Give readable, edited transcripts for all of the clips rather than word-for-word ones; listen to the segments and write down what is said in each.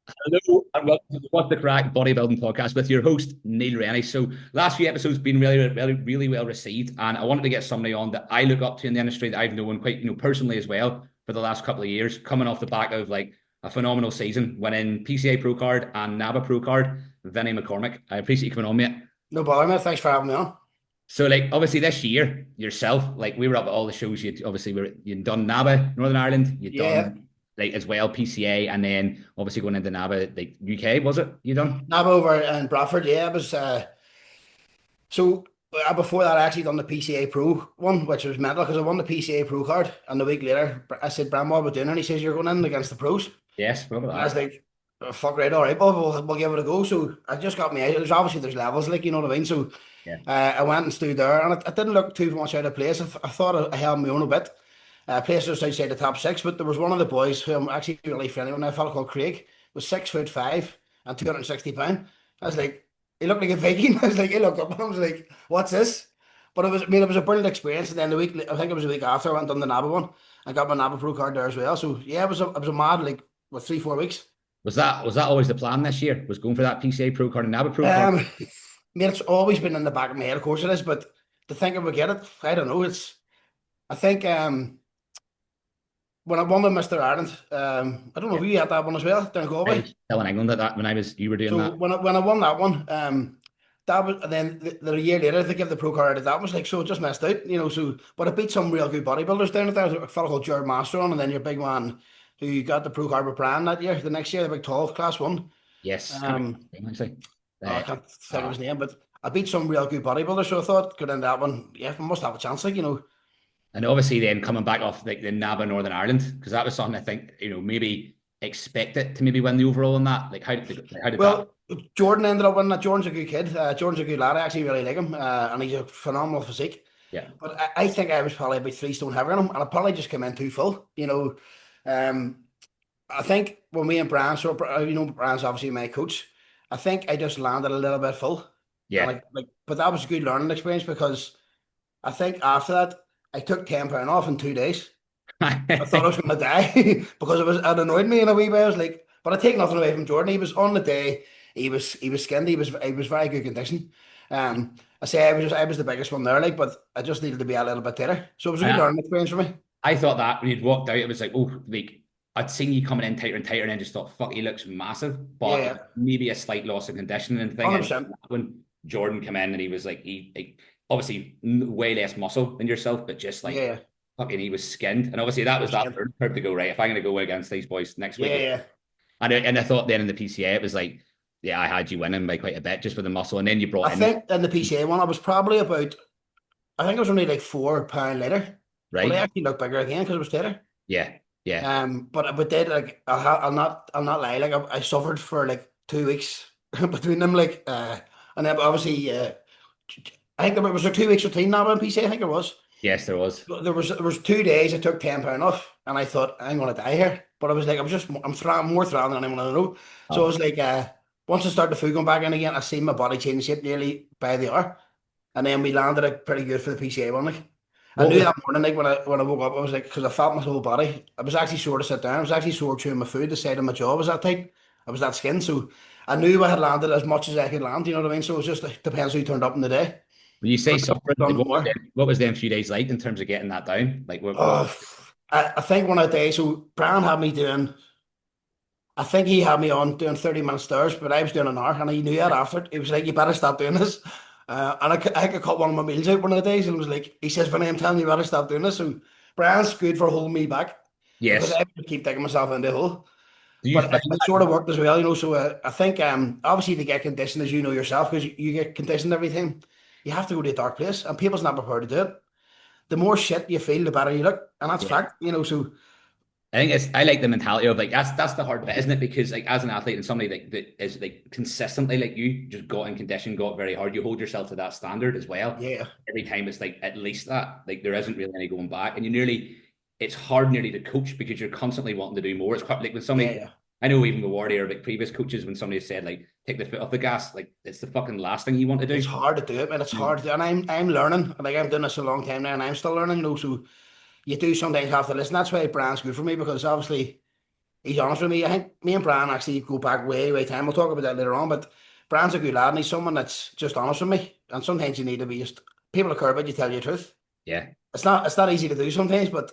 Hello and welcome to the What the Crack Bodybuilding Podcast with your host Neil Rennie. So, last few episodes been really well received, and I wanted to get somebody on that I look up to in the industry that I've known quite personally as well for the last couple of years, coming off the back of like a phenomenal season, winning PCA Pro Card and NABBA Pro Card. Vinny McCormick, I appreciate you coming on, mate. No bother, mate. Thanks for having me on. So, like, obviously this year yourself, like, we were up at all the shows. You obviously you'd done NABBA Northern Ireland, you'd Yeah, done like as well PCA, and then obviously going into NABBA like UK, was it? You done? NABBA over in Bradford. Yeah, it was. So before that, I actually done the PCA Pro one, which was mental because I won the PCA Pro card, and the week later, I said, "Bram, what are we doing?" And he says, "You're going in against the pros." Yes, remember And I was that. like, "Oh, fuck right, all right, but we'll give it a go." So I just got me out. There's obviously there's levels, like you know what I mean. So Yeah. I went and stood there, and it didn't look too much out of place. I thought I held my own a bit. Placed just outside the top six, but there was one of the boys who I'm actually really friendly with, a fellow called Craic, was 6'5" and 260 pounds. I was like, he looked like a Viking. I was like, he looked up and I was like, what's this? But it was a brilliant experience. And then the week, I think it was a week after, I went on the NABBA one. I got my NABBA Pro card there as well. So yeah, it was a mad like what 3 4 weeks. Was that always the plan this year? Was going for that PCA Pro card and NABBA Pro card? Um, Mate, it's always been in the back of my head. Of course it is, but to think I would get it, I don't know. I think when I won with Mr. Ireland, I don't know Yeah. if you had that one as well down in I Galway. was still in England at that when I was you were doing So that. when I won that one, that was and then the year later they give the pro card. That was like so it just messed out, you know. So but I beat some real good bodybuilders down there. There's a fellow called Jared Master on, and then your big man who got the pro card with Brian that year. The next year, the big tall class one. Yes, can't Um, remember his name, actually. I can't think of Uh, his name, but I beat some real good bodybuilders. So I thought good in that one. Yeah, I must have a chance, like you know. and obviously then coming back off like the NABBA Northern Ireland because that was something I think maybe expect it to maybe win the overall in that. Like how did that? Well, Jordan ended up winning that. Jordan's a good kid. Jordan's a good lad. I actually really like him, and he's a phenomenal physique. Yeah. But I think I was probably about 3 stone heavier than him, and I probably just came in too full. You know, I think when me and Brian, so you know, Brian's obviously my coach. I think I just landed a little bit full, and Yeah. but that was a good learning experience because I think after that I took 10 pound off in 2 days. I thought I was going to die because it annoyed me in a wee way. I was like, but I take nothing away from Jordan. He was on the day. He was skinned. He was very good condition. I say I was the biggest one there, like, but I just needed to be a little bit tighter. So it was a good I, learning experience for me. I thought that when you'd walked out, it was like, oh, like I'd seen you coming in tighter and tighter, and then just thought, fuck, he looks massive, Yeah, but yeah, maybe a slight loss of conditioning. And thing hundred is, percent. when Jordan came in and he was like, obviously way less muscle than yourself, but just Yeah, like yeah, fucking, he was skinned, and obviously that he was was that skinned. first curve to go right. If I'm going to go against these boys next Yeah, week, yeah. and I thought then in the PCA it was like, yeah, I had you winning by quite a bit just for the muscle, and then you I brought in think in the PCA one, I was probably about. I think it was only like 4 pound lighter, but I right, actually looked bigger again because it was tighter. yeah, yeah, But did like I'll not lie, like I suffered for like 2 weeks between them, like and then obviously I think there was 2 weeks between now and PC. I think it was. yes, there was. There was 2 days I took 10 pound off, and I thought I'm gonna die here. But I was like, I'm more thrown than anyone I know. So I Oh, was like, once I started the food going back in again, I seen my body change shape nearly by the hour, and then we landed it pretty good for the PCA one. Like I what knew was that morning, like when I woke up, I was like, because I felt my whole body. I was actually sore to sit down. I was actually sore chewing my food. The side of my jaw was that tight. I was that skin, so I knew I had landed as much as I could land. You know what I mean? So it was just like, depends who turned up in the day. when you say Could have suffering? Like, done more. what was them few days like in terms of getting that down? Like what? Oh, I think one of the days, so Brian had me doing, I think he had me on doing 30-minute stairs, but I was doing an hour, and he knew that after it. He was like, you better stop doing this. I could cut one of my meals out one of the days, and it was like, he says, Vinny, I'm telling you, you better stop doing this. So Brian's good for holding me back because Yes. I would keep digging myself into the hole. Do you But find it sort of worked as well, you know. So I think obviously to get conditioned, as you know yourself, because you get conditioned every time, you have to go to a dark place, and people's not prepared to do it. The more shit you feel, the better you look, and that's that? fact, you know. So I think I like the mentality of like that's the hard bit, isn't it? Because like as an athlete and somebody like that is like consistently like you just got in condition, got very hard. You hold yourself to that standard as well. yeah, Every time it's like at least that. Like there isn't really any going back. And you nearly it's hard nearly to coach because you're constantly wanting to do more. It's quite like when yeah, somebody yeah. I know even the Warrior, like previous coaches, when somebody said like take the foot off the gas, like it's the fucking last thing you want to It's do. hard to do it, man. It's Mm. hard to do, and I'm learning. Like I'm doing this a long time now, and I'm still learning. You know, so you do sometimes have to listen. That's why brand's good for me because obviously. he's honest with me. I think me and Brian actually go back way, way time. We'll talk about that later on. But Brian's a good lad, and he's someone that's just honest with me. And sometimes you need to be just people that care about you tell you the truth. Yeah. It's not easy to do sometimes, but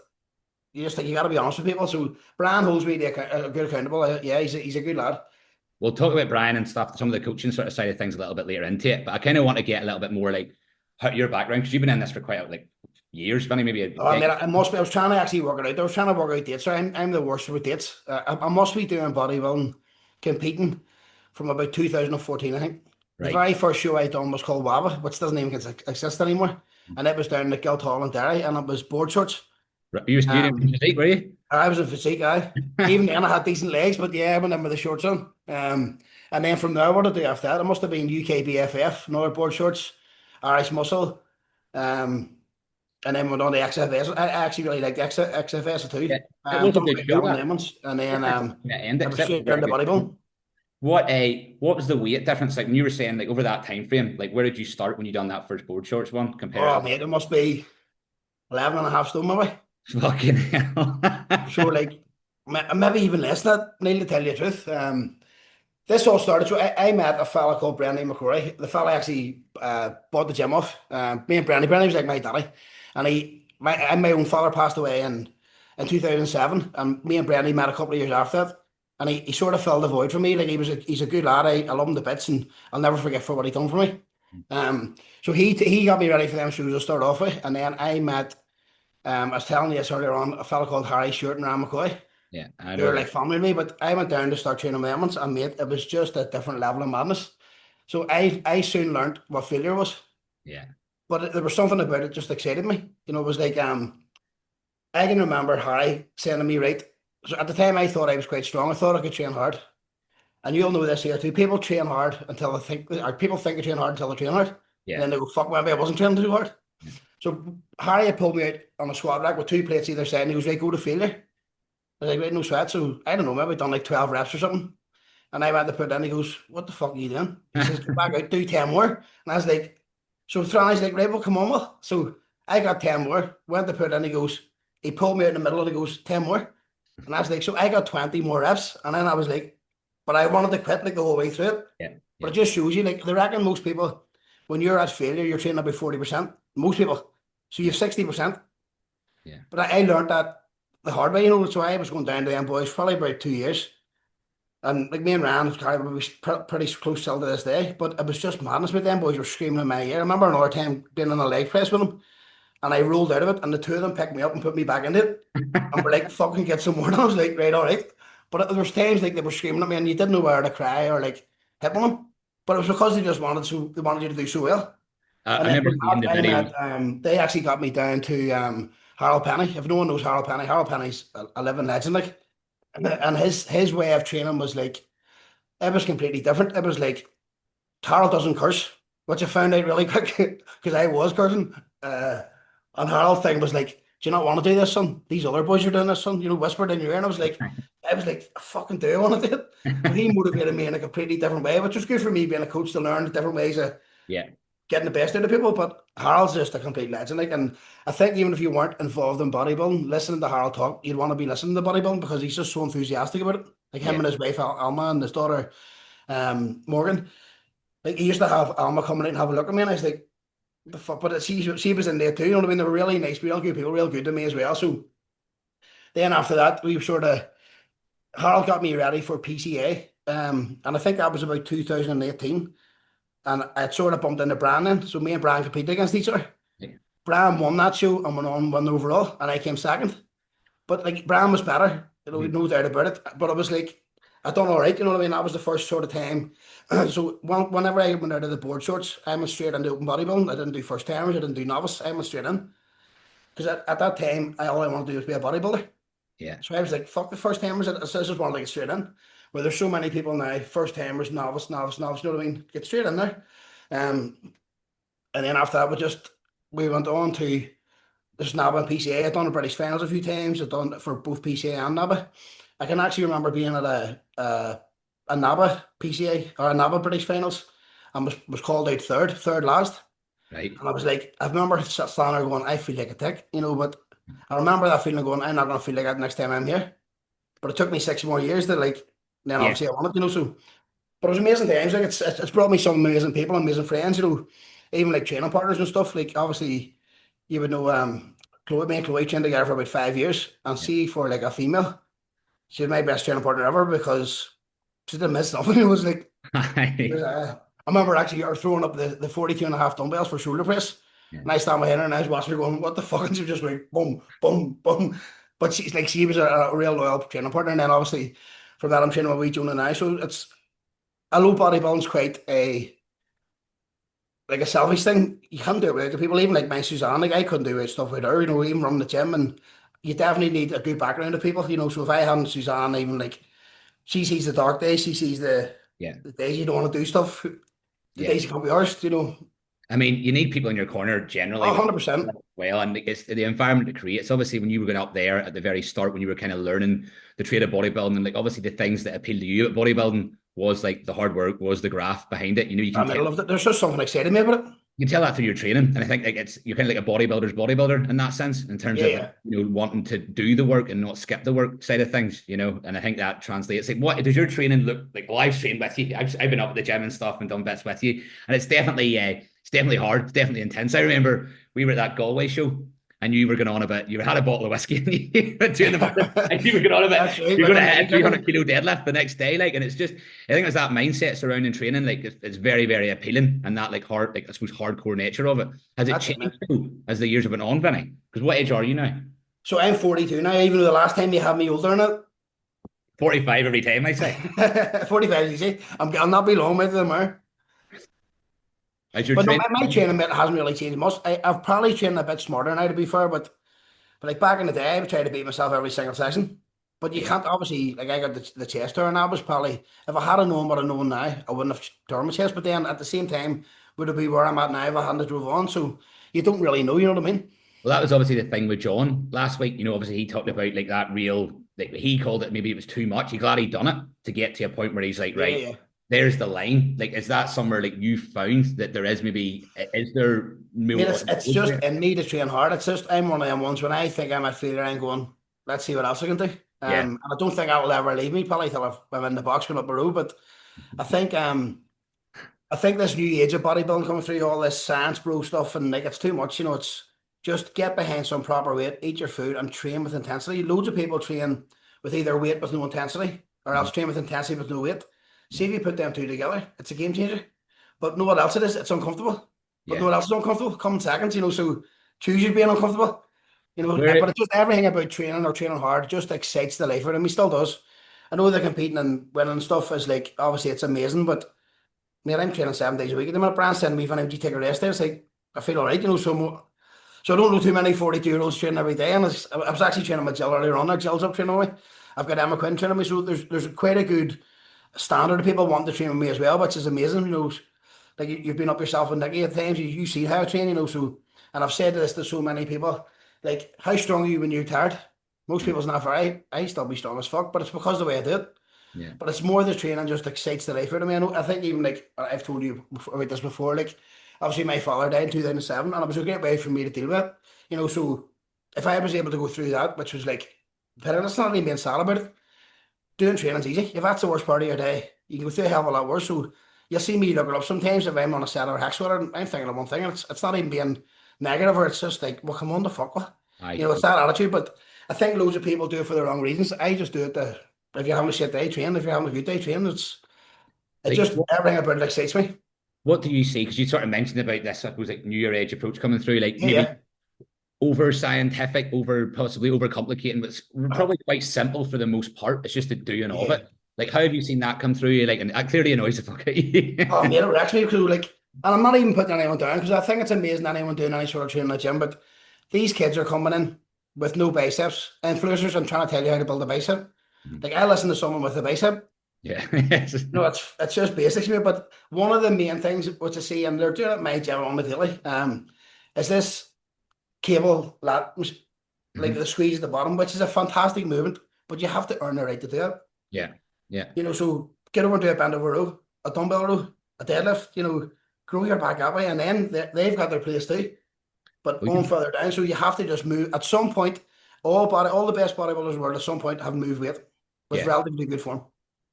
you just think you got to be honest with people. So Brian holds me to a good accountable. Yeah, he's a good lad. We'll talk about Brian and stuff, some of the coaching sort of side of things a little bit later into it. But I kind of want to get a little bit more like your background, because you've been in this for quite like years, Vinny, maybe a I mean, I must be. I was trying to actually work it out. I was trying to work out dates. So I'm the worst with dates. I must be doing bodybuilding, competing from about 2014, I think. The right. very first show I done was called NABBA, which doesn't even exist anymore. And it was down at Guildhall in Derry, and it was board shorts. You didn't physique, were you? I was in physique, even then I had decent legs, but yeah, I went in with the shorts on. And then from there, what did I do after that? It must have been UKBFF, another board shorts, Irish Muscle, and then went on to XFS. I actually really liked XFS too. Yeah, it was a good show. And then I was straight into bodybuilding. What was the weight difference? Like when you were saying, like over that time frame, like where did you start when you done that first board shorts one compared? Oh mate, it must be 11 and a half stone maybe. Fucking hell. So like maybe even less than that, Neil, to tell you the truth. This all started, so I met a fella called Rennie McCormick. The fella actually bought the gym off. Me and Rennie was like my daddy. And my own father passed away in 2007, and me and Rennie met a couple of years after that. And he sort of filled the void for me. Like he's a good lad. I love him to bits, and I'll never forget for what he done for me. So he got me ready for them shoes to start off with, and then I met I was telling you this earlier on, a fella called Harry Short and Ram McCoy. Yeah, I know. They were like family to me, but I went down to start training with them, and mate, it was just a different level of madness. So I soon learned what failure was. Yeah. But there was something about it just excited me. You know, it was like I can remember Harry saying to me, right. So at the time I thought I was quite strong. I thought I could train hard. And you'll know this here too. People train hard until they think, or people think they train hard until they train hard. Yeah. And then they go, fuck, maybe I wasn't training too hard. Yeah. So Harry had pulled me out on a squat rack with 2 plates either side, and he was like, go to failure. I was like, right, no sweat. So I don't know, maybe I'd done like 12 reps or something. And I went to put it in, he goes, what the fuck are you doing? He says, go back out, do 10 more. And I was like, so Franny's like, right, well, come on, well. So I got 10 more, went to put it in, he pulled me out in the middle and he goes, 10 more. And I was like, so I got 20 more reps. And then I was like, but I wanted to quit like the whole way through it. Yeah. But it just shows you, like, they reckon most people, when you're at failure, you're training about 40%. Most people. So you have 60%. Yeah. But I learned that the hard way, you know. So I was going down to them boys probably about 2 years. And like me and Ryan was pretty close still to this day. But it was just madness with them boys were screaming in my ear. I remember another time being on a leg press with them. And I rolled out of it, and the two of them picked me up and put me back into it. And we're like, fucking get some more. And I was like, right, all right. But there was times like they were screaming at me, and you didn't know where to cry or like hit on them. But it was because they just wanted you to do so well. I remember seeing the video. They actually got me down to Harold Penny. If no one knows Harold Penny's a living legend, like, and his way of training was like, it was completely different. It was like Harold doesn't curse, which I found out really quick because I was cursing. And Harold's thing was like, do you not want to do this, son? These other boys are doing this, son. You know, whispered in your ear. And I was like, I fucking do I want to do it? But he motivated me in a completely different way, which was good for me being a coach to learn different ways of getting the best out of people. But Harold's just a complete legend. Like, and I think even if you weren't involved in bodybuilding, listening to Harold talk, you'd want to be listening to bodybuilding because he's just so enthusiastic about it. Like him and his wife Alma and his daughter Morgan. Like he used to have Alma coming in and have a look at me, and I was like, the fuck, but she was in there too, you know what I mean? They were really nice, real good people, real good to me as well. So then after that, Harold got me ready for PCA, and I think that was about 2018, and I sort of bumped into Brian then, so me and Brian competed against each other. Yeah. Brian won that show and went on and won the overall, and I came second. But like Brian was better, you know, no doubt about it. But it was like, I done all right, you know what I mean? That was the first sort of time. So whenever I went out of the board shorts, I went straight into open bodybuilding. I didn't do first timers, I didn't do novice, I went straight in. Because at that time, all I wanted to do was be a bodybuilder. Yeah. So I was like, fuck the first timers, I just wanted to get straight in. Where there's so many people now, first timers, novice, you know what I mean? Get straight in there. And then after that, we went on to this NABBA and PCA. I'd done the British finals a few times. I'd done it for both PCA and NABBA. I can actually remember being at a NABBA PCA or a NABBA British finals and was called out third last. Right. And I was like, I remember standing there going, I feel like a dick, you know, but I remember that feeling going, I'm not going to feel like that next time I'm here. But it took me 6 more years to like. Then Yeah. obviously I wanted, so. But it was amazing times. Like it's brought me some amazing people, amazing friends. Even like training partners and stuff. Like obviously, you would know Chloe, me and Chloe trained together for about 5 years, and Yeah. see for like a female, she was my best training partner ever because she didn't miss nothing. It was like I remember actually her throwing up the 42.5 dumbbells for shoulder press. Yeah. And I stand behind her and I was watching her going, what the fuck? And she was just like, boom, boom, boom. But she's like, she was a real loyal training partner. And then obviously from that, I'm training with wee Jonah now. So I know bodybuilding's quite like a selfish thing. You can't do it without the people. Even like my Suzanne, like I couldn't do it stuff without her, even running the gym. And you definitely need a good background of people. So if I hadn't Suzanne, even like, she sees the dark days, she sees Yeah. the days you don't want to do stuff, the Yeah. days you can't be arsed. I mean, you need people in your corner generally. 100%. Well, and it's the environment it creates. Obviously, when you were going up there at the very start, when you were kind of learning the trade of bodybuilding, and like obviously the things that appealed to you at bodybuilding was like the hard work, was the graft behind it. You I can mean, tell I loved it. There's just something exciting me about it. you can tell that through your training, and I think like you're kind of like a bodybuilder's bodybuilder in that sense, in terms Yeah, of yeah. wanting to do the work and not skip the work side of things. And I think that translates. Like, what does your training look like? Well, I've trained with you. I've been up at the gym and stuff and done bits with you, and it's definitely hard. It's definitely intense. I remember we were at that Galway show, and you were going on about you had a bottle of whiskey and you were doing and you were going on about That's right. you're With going to the hit night 300 drinking. kilo deadlift the next day, like, and it's just I think it's that mindset surrounding training, like it's very very appealing, and that like hard like I suppose hardcore nature of it. Has it That's it, man. changed though, as the years have been on, Vinny? Because what age are you now? So I'm 42 now, even though the last time you had me older than 45 every time, I say. it. 45, you see. I'll not be long with them there. As your But no, training, my training bit hasn't really changed much. I've probably trained a bit smarter now, to be fair, but like back in the day, I would try to beat myself every single session. But you yeah. can't, obviously, like I got the chest tour, and I was probably, if I had known what I know now, I wouldn't have torn my chest. But then at the same time, would it be where I'm at now if I hadn't drove on? So you don't really know, you know what I mean? Well, that was obviously the thing with John last week. Obviously he talked about like that real, like he called it, maybe it was too much. He's glad he done it to get to a point where he's like, Yeah, right, yeah. there's the line. Like, is that somewhere like you found that there is maybe, is there I mean, more? it's just in me to train hard. It's just I'm one of them ones when I think I'm at failure, I'm going, let's see what else I can do. Yeah. And I don't think that will ever leave me, probably till I'm in the box going up the road. But I think I think this new age of bodybuilding coming through, all this science bro stuff, and like it's too much. It's just get behind some proper weight, eat your food, and train with intensity. Loads of people train with either weight with no intensity, or else train with intensity with no weight. See if you put them two together, it's a game changer. But know what else it is? It's uncomfortable. But know Yeah. what else is uncomfortable? Coming seconds. So choose you being uncomfortable. Where, But it's just everything about training or training hard just excites the life out of me. Still does. I know they're competing and winning stuff is like obviously it's amazing, but man, I'm training 7 days a week. At the minute, Brand's sending me for an empty take a rest there. It's like I feel all right, so I don't know too many 42-year-olds training every day. And I was actually training with Jill earlier on. Jill's up training with me. I've got Emma Quinn training me. So there's quite a good standard of people wanting to train with me as well, which is amazing. Like you've been up yourself with Nikki at times. You see how I train. So, and I've said this to so many people. Like, how strong are you when you're tired? Most people's not very. I still be strong as fuck, but it's because of the way I do it. yeah. But it's more the training just excites the life out of me. I think even like I've told you about this before. Like obviously my father died in 2007, and it was a great way for me to deal with it. So if I was able to go through that, which was like, but it's not even being sad about it. Doing training's easy. If that's the worst part of your day, you can go through a hell of a lot worse. So you'll see me looking up sometimes if I'm on a set or a hex with I'm thinking of one thing, and it's not even being negative, or it's just like, well, come on, the fuck, what? I, It's that attitude. But I think loads of people do it for the wrong reasons. I just do it to, if you're having a shit day, train. If you're having a good day, train. It like, just everything about it excites me. what do you see? Because you sort of mentioned about this, I suppose, like New Year age approach coming through, like Yeah, maybe yeah. over scientific, possibly over complicating, but it's Uh, probably quite simple for the most part. It's just the doing of yeah. it. Like, how have you seen that come through? Like, and that clearly annoys the fuck out of you. Oh, mate, it wrecks me because, like, and I'm not even putting anyone down because I think it's amazing anyone doing any sort of training in the gym. But these kids are coming in with no biceps. Influencers, I'm trying to tell you how to build a bicep. Like, I listen to someone with a bicep. Yeah. No, it's just basics, mate. But one of the main things which I see, and they're doing it in my gym on the daily, is this cable lat, like Mhm. the squeeze at the bottom, which is a fantastic movement, but you have to earn the right to do it. Yeah. Yeah. So get over and do a bend over row, a dumbbell row, a deadlift, grow your back that way, and then they've got their place too. But Well, on further down, so you have to just move. At some point, all the best bodybuilders in the world at some point have moved weight. with Yeah. relatively good form.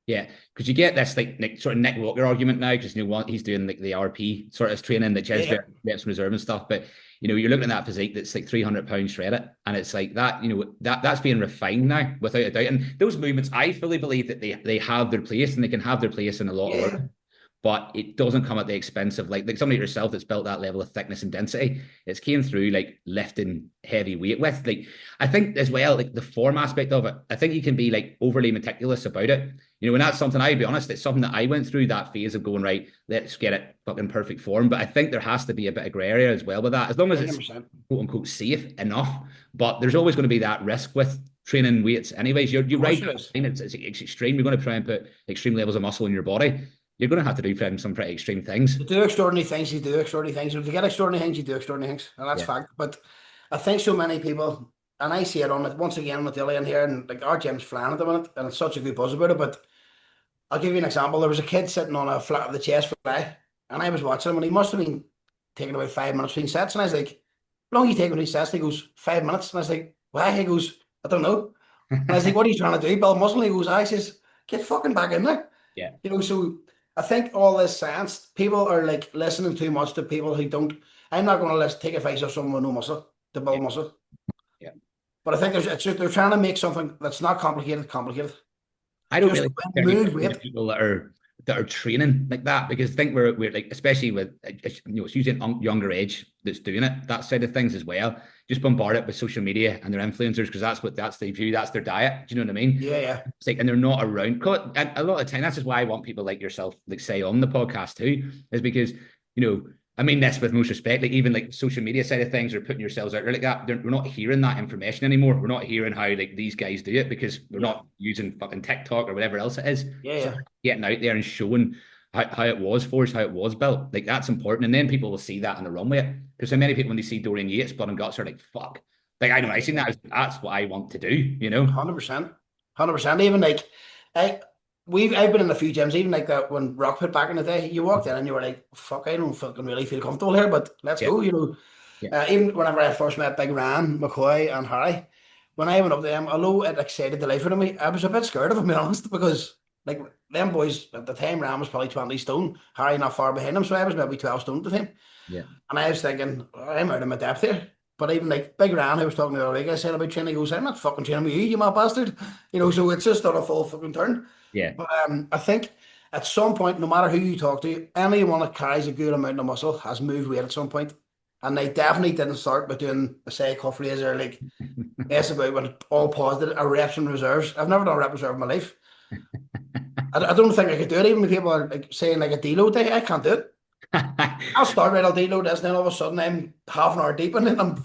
Yeah, because you get this like sort of Nick Walker argument now, because what he's doing like the RP sort of training, that is Yeah, reps and reserve and stuff. But you're looking at that physique that's like 300 pounds shredded, and it's like that. That's being refined now without a doubt. And those movements, I fully believe that they have their place, and they can have their place in a lot of yeah, work. But it doesn't come at the expense of like somebody like yourself that's built that level of thickness and density. It's came through like lifting heavy weight with. Like I think as well, like the form aspect of it, I think you can be like overly meticulous about it. And that's something, I'd be honest, it's something that I went through, that phase of going, right, let's get it fucking perfect form. But I think there has to be a bit of grey area as well with that, as long as it's 100%. quote unquote safe enough. But there's always going to be that risk with training weights anyways. You're Of course right. it is. It's extreme. You're going to try and put extreme levels of muscle in your body. You're going to have to do some pretty extreme things. To do extraordinary things, you do extraordinary things. To get extraordinary things, you do extraordinary things. And that's Yeah. fact. But I think so many people, and I see it on it once again with Dillian here, and like our gym's flying at the minute, and it's such a good buzz about it. But I'll give you an example. There was a kid sitting on a flat of the chest fly, and I was watching him, and he must have been taking about 5 minutes between sets. And I was like, how long are you taking between sets? And he goes, 5 minutes. And I was like, why? He goes, I don't know. And I was like, what are you trying to do? Build muscle? And he goes, I says, get fucking back in there. Yeah. So I think all this science, people are like listening too much to people who don't. I'm not going to take advice of someone with no muscle to build muscle. Yeah. But I think they're trying to make something that's not complicated. I don't Just really move think weight. people that are training like that, because I think we're like, especially with it's usually an younger age that's doing it, that side of things as well. Just bombard it with social media and their influencers, because that's the view, that's their diet. Do you know what I mean? Yeah. It's like, and they're not around. And a lot of the time, that's just why I want people like yourself, like say on the podcast too, is because I mean this with most respect, like even like social media side of things, or putting yourselves out there like that, we're not hearing that information anymore. We're not hearing how like these guys do it, because we're not using fucking TikTok or whatever else it is. Yeah. So getting out there and showing how it was forged, how it was built, like that's important. And then people will see that and they run with it. Because so many people, when they see Dorian Yates, blood and guts, are like, fuck. Like I know I seen that, that's what I want to do, 100%. 100%. Even like I've been in a few gyms, even like that when Rock put back in the day, you walked in and you were like, fuck, I don't fucking really feel comfortable here, but let's go, Yeah. Even whenever I first met Big Ran, McCoy and Harry, when I went up to them, although it excited the life out of me, I was a bit scared of them, to be honest, because like them boys at the time, Ran was probably 20 stone, Harry not far behind him, so I was maybe 12 stone to him. Yeah. And I was thinking, I'm out of my depth here. But even like Big Ran, who was talking the other week, I said about training, he goes, I'm not fucking training with you mad bastard. So it's just done a full fucking turn. Yeah. But I think at some point, no matter who you talk to, anyone that carries a good amount of muscle has moved weight at some point. And they definitely didn't start by doing, say, cuff raise or like, yes, about when all positive, or reps and reserves. I've never done a rep reserve in my life. I don't think I could do it. Even when people are like saying like a deload day, I can't do it. I'll start right, I'll deload this, and then all of a sudden I'm half an hour deep in it. I'm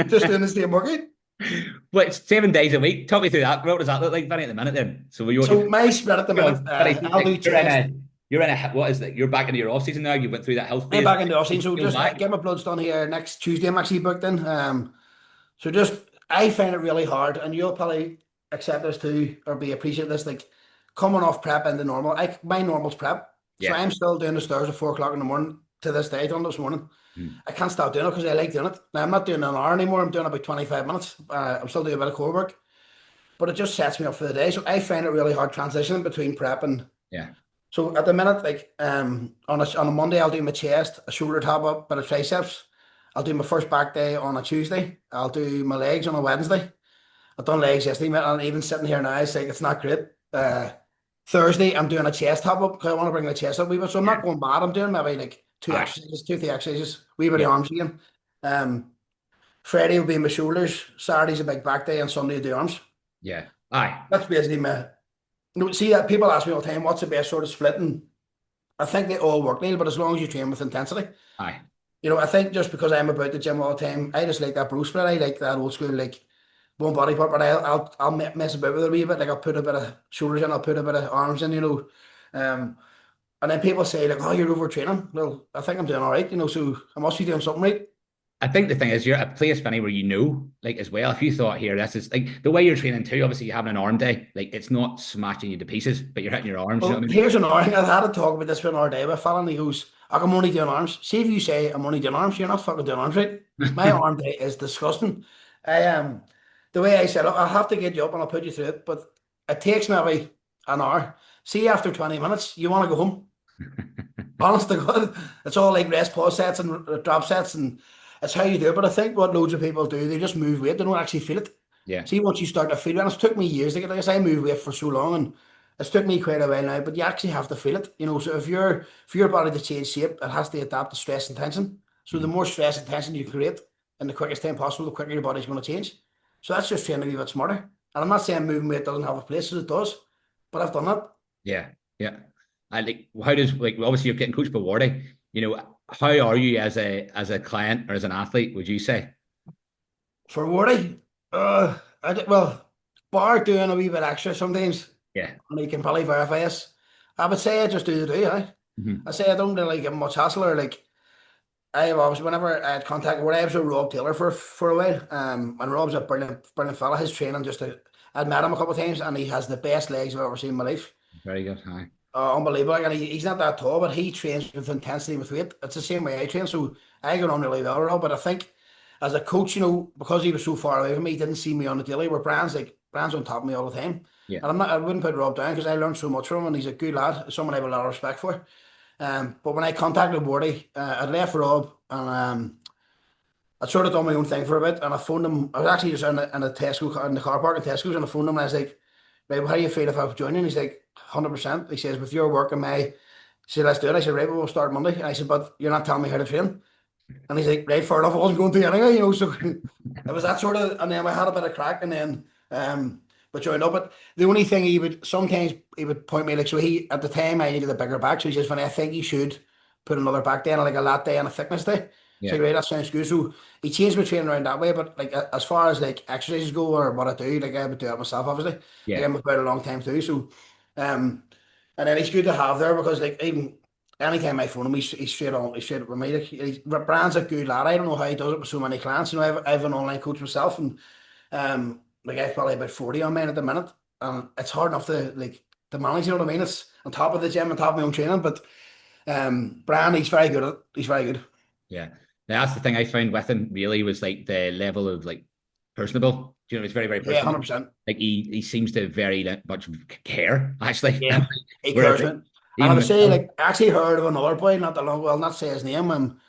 just doing the same workout. Well, it's 7 days a week. Talk me through that. What does that look like, Vinny, at the minute then? So my spread at the minute, I'll do chest. You're in a what is that? You're back into your off season now. You went through that health phase. I'm back in the off season, so just get my bloods done here next Tuesday. I'm actually booked in. So just I find it really hard, and you'll probably accept this too, or be appreciative this. Like coming off prep into normal. My normal's prep, so I'm still doing the stairs at 4 o'clock in the morning to this day. Done this morning. I can't stop doing it because I like doing it. Now I'm not doing an hour anymore. I'm doing about 25 minutes. I'm still doing a bit of core work, but it just sets me up for the day. So I find it really hard transitioning between prep and So at the minute, like on a Monday, I'll do my chest, a shoulder top up, bit of triceps. I'll do my first back day on a Tuesday. I'll do my legs on a Wednesday. I've done legs yesterday, and even sitting here now, it's like it's not great. Thursday, I'm doing a chest top up because I want to bring the chest up a wee bit. So I'm not going mad. I'm doing maybe like 2 exercises, 3 exercises, wee bit of arms again. Friday will be my shoulders. Saturday's a big back day, and Sunday will do arms. Yeah. Aye. That's basically my. See that people ask me all the time, what's the best sort of split? And I think they all work, Neil, but as long as you train with intensity. Aye. I think just because I'm about the gym all the time, I just like that bro split. I like that old school, like one body part, but I'll mess about with it a wee bit. Like I'll put a bit of shoulders in, I'll put a bit of arms in, and then people say like, oh, you're overtraining. Well, I think I'm doing all right, so I must be doing something right. I think the thing is, you're at a place, Vinny, where like as well, if you thought here, this is like the way you're training too, obviously you're having an arm day, like it's not smashing you to pieces, but you're hitting your arms. Well, you know what I mean? Here's another thing. I've had to talk about this for another day with a fella, and he goes, I'm only doing arms. See if you say I'm only doing arms, you're not fucking doing arms right. My arm day is disgusting. the way I said, look, I'll have to get you up and I'll put you through it, but it takes maybe an hour. See, after 20 minutes, you want to go home. Honest to God, it's all like rest pause sets and drop sets, and it's how you do it. But I think what loads of people do, they just move weight, they don't actually feel it. Yeah. See, once you start to feel it, and it's took me years to get like this, I moved weight for so long, and it's took me quite a while now, but you actually have to feel it. So if you're for your body to change shape, it has to adapt to stress and tension. So the more stress and tension you create in the quickest time possible, the quicker your body's going to change. So that's just training a wee bit smarter. And I'm not saying moving weight doesn't have a place, as it does, but I've done it. Yeah. Yeah. And like, how does, like, obviously you're getting coached by Wardy, how are you as a client or as an athlete, would you say? For Wardy, well, bar doing a wee bit extra sometimes, Yeah. and you can probably verify this. I would say I just do the do, Mhm. I say I don't really give much hassle, or like I obviously whenever I had contact with, I was with Rob Taylor for a while. And Rob's a brilliant fella. His training I'd met him a couple of times, and he has the best legs I've ever seen in my life. Very good. Hi. Unbelievable. And he's not that tall, but he trains with intensity, with weight. It's the same way I train. So I got on really well with Rob. But I think as a coach, because he was so far away from me, he didn't see me on the daily. Where Brand's on top of me all the time. Yeah. And I wouldn't put Rob down because I learned so much from him, and he's a good lad, someone I have a lot of respect for. But when I contacted Wardy, I'd left Rob, and I'd sort of done my own thing for a bit, and I phoned him. I was actually just in a Tesco, in the car park in Tesco's, and I phoned him, and I was like, right, well, how do you feel if I was joining? He's like, 100%. He says, with your work and he said, let's do it. I said, right, well, we'll start Monday. And I said, but you're not telling me how to train. And he's like, right, fair enough. I wasn't going to anyway, so it was that sort of, and then I had a bit of crack, and then, but joined up. But the only thing sometimes he would point me, like, so at the time I needed a bigger back. So he says, Vinny, I think you should put another back day on, like a lat day and a thickness day. Yeah. So right, that sounds good. So he changed my training around that way. But like, as far as like exercises go or what I do, like I would do it myself, obviously. Yeah. Like, I'm about a long time too. So, and then he's good to have there, because like even anytime I phone him, he's straight on, he's straight with me. Like, Brand's a good lad. I don't know how he does it with so many clients. I have an online coach myself, and like I've probably about 40 on mine at the minute, and it's hard enough to manage. You know what I mean? It's on top of the gym, on top of my own training. But Brand, he's very good at it. He's very good. Yeah. Now, that's the thing I found with him really was like the level of like personable. He's very, very Yeah, personable. 100%. Like he seems to very much care, actually. Yeah, he cares, man. And I would say, like, I actually heard of another boy not that long, well, not say his name.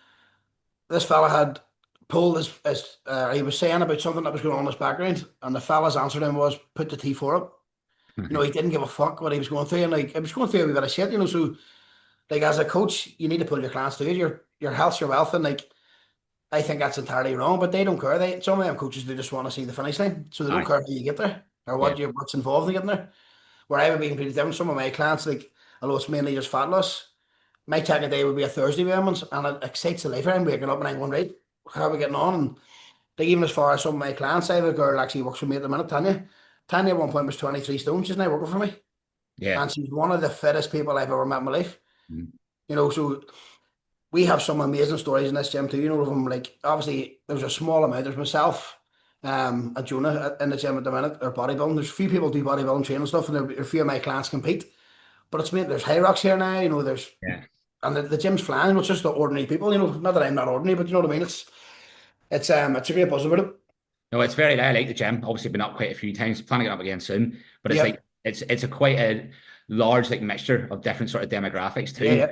This fella had pulled he was saying about something that was going on in his background, and the fella's answer to him was, put the T4 up. He didn't give a fuck what he was going through, and like, it was going through a wee bit of shit, so like, as a coach, you need to pull your clients through your health's your wealth, and like, I think that's entirely wrong, but they don't care. Some of them coaches, they just want to see the finish line, so they don't care how you get there or what's involved in getting there. Where I would be completely different. Some of my clients, like, although it's mainly just fat loss, my check-in day would be a Thursday with them, and it excites the life out of them. I'm waking up and I'm going, right, how are we getting on? And like, even as far as some of my clients, I have a girl who actually works for me at the minute, Tanya. Tanya at one point was 23 stone. She's now working for me. Yeah. And she's one of the fittest people I've ever met in my life. Mm-hmm. So we have some amazing stories in this gym too, from like, obviously there's a small amount. There's myself, and Jonah in the gym at the minute, or bodybuilding. There's a few people do bodybuilding training stuff, and a few of my clients compete. But there's high rocks here now, there's, and the gym's flying. It's just the ordinary people, not that I'm not ordinary, but you know what I mean? It's a great buzz about it. No, it's very, I like the gym. Obviously been up quite a few times, planning to get up again soon, but it's like, it's a quite a large like mixture of different sort of demographics too.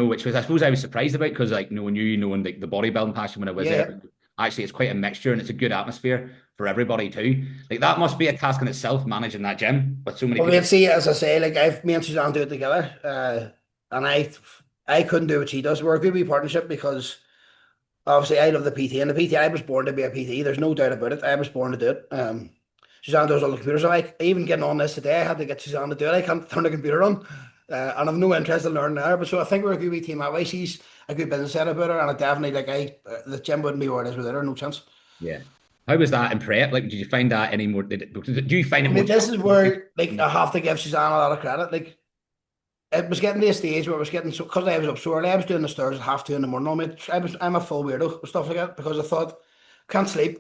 Which was, I suppose, I was surprised about, because like knowing like the bodybuilding passion when I was there, actually it's quite a mixture, and it's a good atmosphere for everybody too. Like, that must be a task in itself, managing that gym with so many people. See, as I say, like, me and Suzanne do it together, and I couldn't do what she does. We're a good wee partnership, because obviously I love the PT, and the PT, I was born to be a PT. There's no doubt about it. I was born to do it. Suzanne does all the computers. So even getting on this today, I had to get Suzanne to do it. I can't turn the computer on, and I've no interest in learning there. But so I think we're a good wee team that way. She's a good business head about her, and I definitely, the gym wouldn't be where it is without her. No chance. Yeah. How was that in prep? Like, did you find that any more? Do you find it more? This is where, like, I have to give Suzanne a lot of credit. Like, it was getting to a stage where it was getting so, because I was up so early. I was doing the stairs at 2:30 in the morning. I'm a full weirdo with stuff like that, because I thought, can't sleep.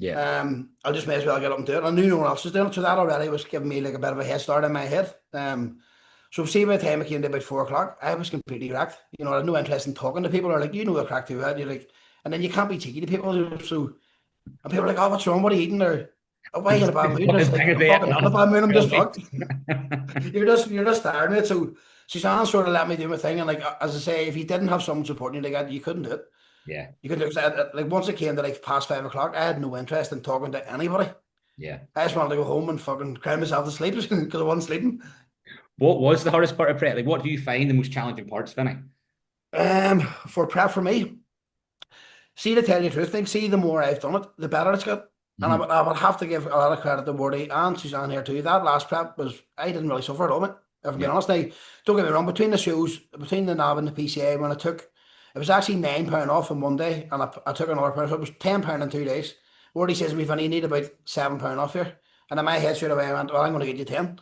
Yeah. I just may as well get up and do it. I knew no one else was doing it, so that already was giving me like a bit of a head start in my head. So see, by the time I came to about 4 o'clock, I was completely wrecked. I had no interest in talking to people, or like, the crack too, and you're like, and then you can't be cheeky to people. So, and people are like, oh, what's wrong? What are you eating? Or Oh, why are you in a bad mood? And it's Fucking like, thing of I'm fucking not in a it. bad mood, I'm just Really. fucked. You're just tired, mate. So Suzanne sort of let me do my thing. And like, as I say, if you didn't have someone supporting you like that, you couldn't do it. Yeah, You couldn't do it. 'Cause like, once it came to like past 5 o'clock, I had no interest in talking to anybody. yeah. I just wanted to go home and fucking cry myself to sleep because I wasn't sleeping. What was the hardest part of prep? Like, what do you find the most challenging parts, Vinny? For prep for me, see, to tell you the truth, think, see, the more I've done it, the better it's got. And Hmm. I would have to give a lot of credit to Morty and Suzanne here too. That last prep was, I didn't really suffer at all, mate. If I'm being Yeah, honest. Now, don't get me wrong, between the shows, between the NABBA and the PCA, when I took, it was actually £9 off on one day, and I took another pound, so it was £10 in 2 days. Morty says to me, Vinny, you need about £7 off here. And in my head straight away, I went, well, I'm going to get you 10.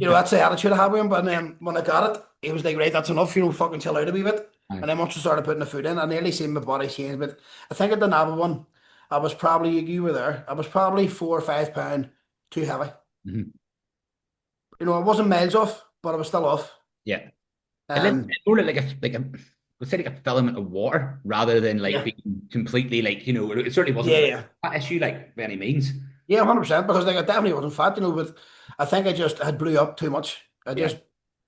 That's the attitude I had with him. But then when I got it, he was like, right, that's enough, fucking chill out a wee bit. Aye. And then once I started putting the food in, I nearly seen my body change. But I think at the NABBA one, I was probably, you were there, I was probably £4 or £5 too heavy. Mhm. I wasn't miles off, but I was still off. Yeah. Um, It more let's say like a filament of water rather than like yeah, being completely like, it certainly yeah, wasn't yeah. that issue like by any means. Yeah, 100%, because like I definitely wasn't fat, but I think I just had blew up too much. I Yeah. just,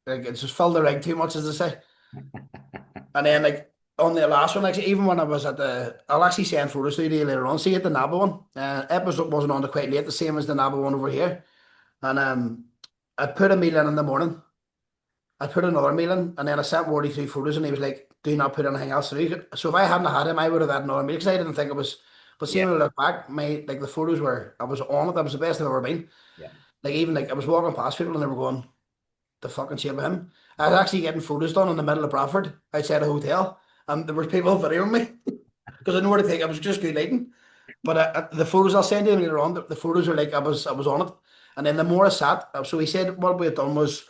like, it just filled the rig too much, as they say. And then like on the last one, actually, even when I was I'll actually send photos to you later on. See at the NABBA one, episode wasn't on to quite late, the same as the NABBA one over here. And I put a meal in the morning. I put another meal in, and then I sent Wardy through photos, and he was like, "Do not put anything else through." So if I hadn't had him, I would have had another meal because I didn't think it was. But seeing Yeah. when I look back, my like the photos were I was on it. That was the best I've ever been. Yeah. Like even like I was walking past people and they were going, the fucking shape of him. I was actually getting photos done in the middle of Bradford outside a hotel, and there were people videoing me because I know where to take. I was just good lighting, but the photos I'll send you later on. The photos are like I was on it, and then the more I sat, so he said what we had done was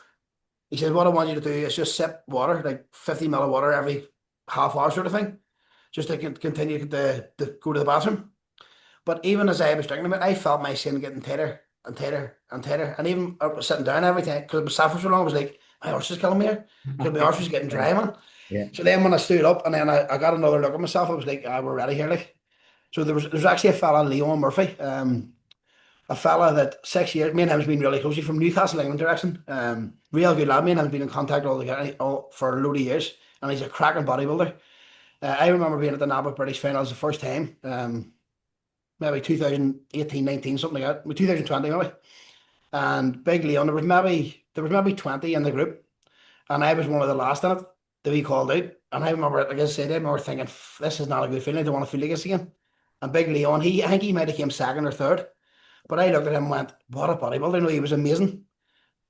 he said what I want you to do is just sip water, like 50 ml of water every half hour sort of thing, just to continue to go to the bathroom. But even as I was drinking it, I felt my skin getting tighter and tighter and tighter. And even I was sitting down every time because it was sat for so long, I was like, my arse is killing me here. Because my arse was getting dry, man. Yeah. So then when I stood up and then I got another look at myself, I was like, we're ready here. Like, so there's actually a fella, Leon Murphy, a fella that 6 years, me and him has been really close. He's from Newcastle, England direction. Real good lad. Me and him have been in contact all for a load of years. And he's a cracking bodybuilder. I remember being at the NABBA British finals the first time. Maybe 2018, 19, something like that. 2020 maybe. And Big Leon, there was maybe 20 in the group, and I was one of the last in it to be called out. And I remember, like I said, I remember thinking, this is not a good feeling. I don't want to feel like this again. And Big Leon, I think he might have came second or third. But I looked at him and went, what a bodybuilder. No, he was amazing.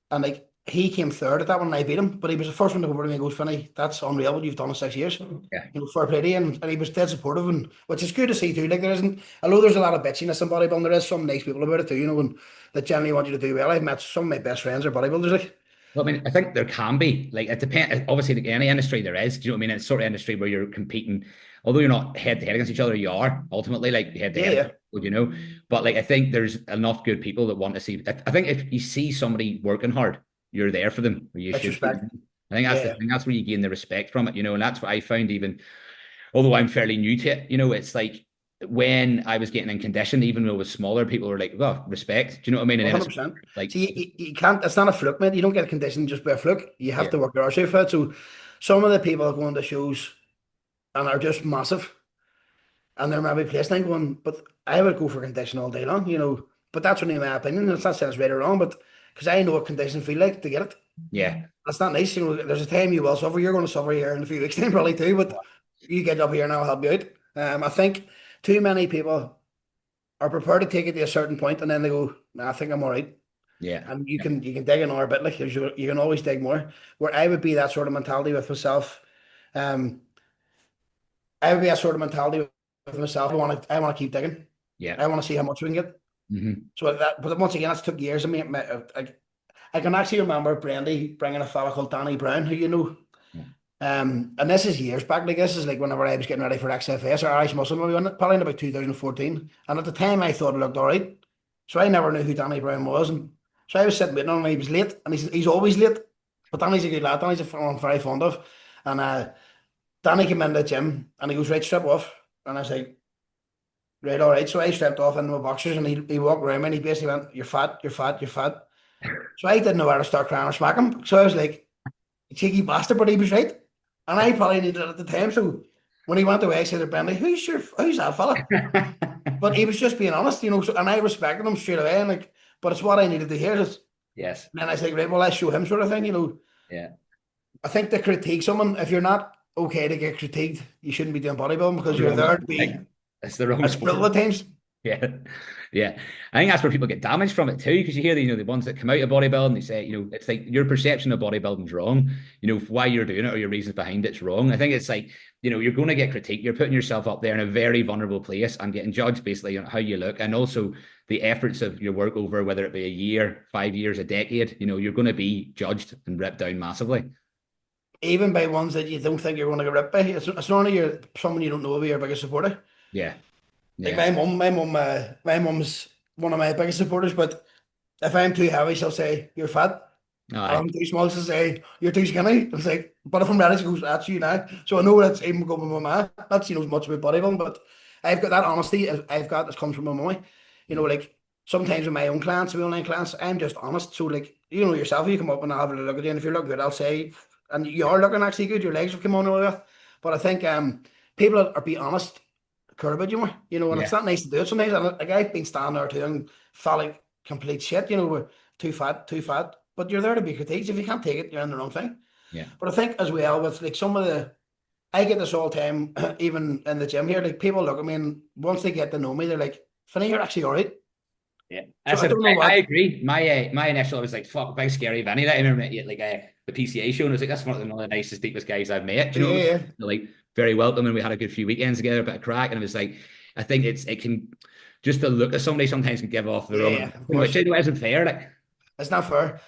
And like he came third at that one and I beat him. But he was the first one to go over to me and goes, Finny, that's unreal what you've done in 6 years. Yeah. Fair play to you. And he was dead supportive, and which is good to see too. Like there isn't, although there's a lot of bitchiness in bodybuilding, there is some nice people about it too, and that generally want you to do well. I've met some of my best friends are bodybuilders, like. Well, I mean, I think there can be like it depends. Obviously, like any industry there is. Do you know what I mean? It's sort of industry where you're competing, although you're not head to head against each other. You are ultimately like head to Yeah, head. yeah. But like I think there's enough good people that want to see. I think if you see somebody working hard, you're there for them. Or you It's should be. respect. I think that's the Yeah, thing. That's where you gain the respect from it. And that's what I found even although I'm fairly new to it, it's like when I was getting in condition, even though it was smaller, people were like, well, respect. Do you know what I mean? And then it's 100%. like, See, you can't. It's not a fluke, mate. You don't get a condition just by a fluke. You have yeah, to work your arse off for it. So, some of the people that go on the shows and are just massive, and they're maybe placing going, but I would go for condition all day long. But that's only my opinion. It's not saying it's right or wrong, but because I know what condition feel like to get it. yeah, That's not nice. There's a time you will suffer. You're going to suffer here in a few weeks' time, probably too. But you get up here and I'll help you out. I think too many people are prepared to take it to a certain point and then they go, nah, I think I'm all right. yeah, And you can dig another bit, like you can always dig more. Where I would be that sort of mentality with myself. Um, I would be that sort of mentality with myself. I want to keep digging. yeah. I want to see how much we can get. Hmm. But once again, that's took years. I mean, I can actually remember Brandy bringing a fella called Danny Brown, who you know. Yeah. And this is years back. Like this is like whenever I was getting ready for XFS or Irish Muscle, maybe probably in about 2014. And at the time, I thought it looked all right. So I never knew who Danny Brown was, and so I was sitting waiting on him. He was late, and he's always late. But Danny's a good lad. Danny's a fan I'm very fond of. And Danny came in the gym, and he goes, right, strip off. And I was like, Right, all right. So I stepped off into my boxers and he walked around me and he basically went, "You're fat, you're fat, you're fat." So I didn't know where to start crying or smack him. So I was like, cheeky bastard, but he was right. And I probably needed it at the time. So when he went away, I said to Brendan, who's that fella? But he was just being honest, So, and I respected him straight away. And like, but it's what I needed to hear. Yes. And then I said, right, well, let's show him sort of thing. Yeah. I think to critique someone, if you're not okay to get critiqued, you shouldn't be doing bodybuilding because you're there to be It's the wrong as sport. brutal at times. Yeah, yeah. I think that's where people get damaged from it too, because you hear the ones that come out of bodybuilding, they say, it's like your perception of bodybuilding's wrong. Why you're doing it or your reasons behind it's wrong. I think it's like, you're going to get critiqued. You're putting yourself up there in a very vulnerable place and getting judged basically on how you look, and also the efforts of your work over, whether it be a year, 5 years, a decade. You're going to be judged and ripped down massively. Even by ones that you don't think you're going to get ripped by. It's normally someone you don't know will be your biggest supporter. Yeah. Like Yeah. my mum's one of my biggest supporters. But if I'm too heavy, she'll say you're fat. And Aye. I'm too small, she'll say you're too skinny. It's like, but if I'm ready, she goes, "That's you now." So I know that's even going with my mum. Not she knows much about bodybuilding, but I've got that honesty. I've got this comes from my mummy. Like sometimes with my own clients, my online clients, I'm just honest. So like yourself, you come up and I'll have a look at you, and if you're looking good, I'll say, and you are looking actually good. Your legs have come on really well. But I think people are be honest care about you more, and it's Yeah. not nice to do it sometimes. And like I've been standing there too and felt like complete shit, we're too fat, too fat. But you're there to be critiqued. If you can't take it, you're in the wrong thing. Yeah. But I think as well with like some of I get this all the time, even in the gym here. Like people look at me and once they get to know me, they're like, "Finny, you're actually all right." Yeah, So I don't know I what. agree. My initial, I was like, "Fuck, big scary Vinny." I remember like the PCA show, and I was like, "That's one of the nicest, deepest guys I've met." Do you know what I Yeah, mean? Like very welcome, and we had a good few weekends together, a bit of crack, and it was like, I think it can just the look of somebody sometimes can give off the yeah, wrong yeah, of impression, which course. isn't fair. Like, It's not fair.